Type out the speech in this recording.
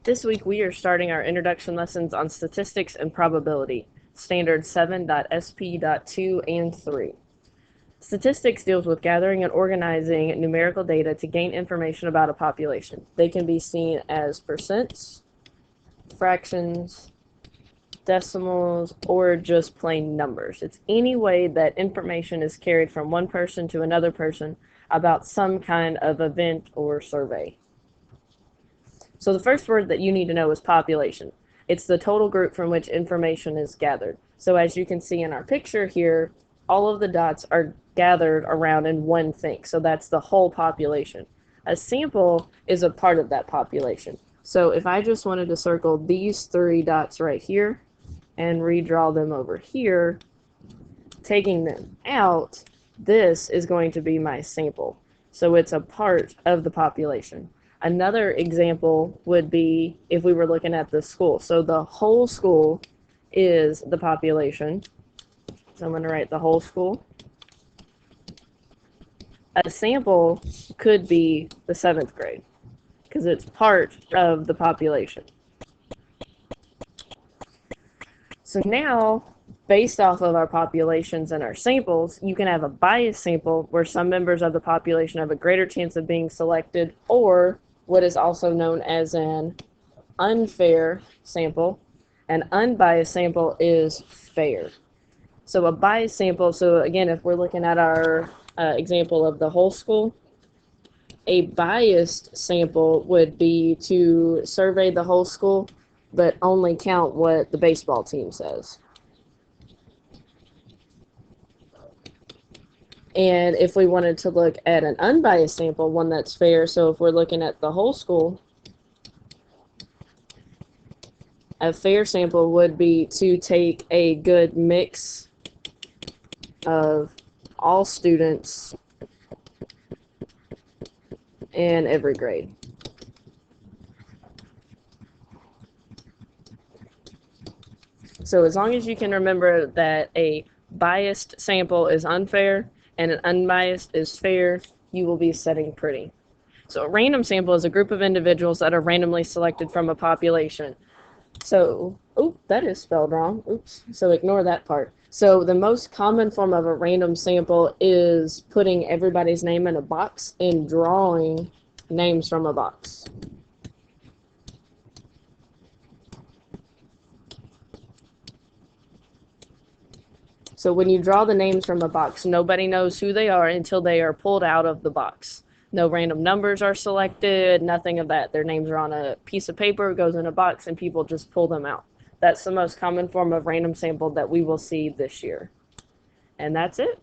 This week we are starting our introduction lessons on statistics and probability, standard 7.sp.2 and 3. Statistics deals with gathering and organizing numerical data to gain information about a population. They can be seen as percents, fractions, decimals, or just plain numbers. It's any way that information is carried from one person to another person about some kind of event or survey. So the first word that you need to know is population. It's the total group from which information is gathered. So as you can see in our picture here, all of the dots are gathered around in one thing. So that's the whole population. A sample is a part of that population. So if I just wanted to circle these 3 dots right here and redraw them over here, taking them out, this is going to be my sample. So it's a part of the population. Another example would be if we were looking at the school. So the whole school is the population. So I'm going to write the whole school. A sample could be the 7th grade because it's part of the population. So now, based off of our populations and our samples, you can have a biased sample where some members of the population have a greater chance of being selected, or what is also known as an unfair sample. An unbiased sample is fair. So a biased sample, so again, if we're looking at our example of the whole school, a biased sample would be to survey the whole school, but only count what the baseball team says. And if we wanted to look at an unbiased sample, one that's fair, so if we're looking at the whole school, a fair sample would be to take a good mix of all students in every grade. So as long as you can remember that a biased sample is unfair and an unbiased is fair, you will be setting pretty. So a random sample is a group of individuals that are randomly selected from a population. So, that is spelled wrong. Oops. So ignore that part. So the most common form of a random sample is putting everybody's name in a box and drawing names from a box. So when you draw the names from a box, nobody knows who they are until they are pulled out of the box. No random numbers are selected, nothing of that. Their names are on a piece of paper, goes in a box, and people just pull them out. That's the most common form of random sample that we will see this year. And that's it.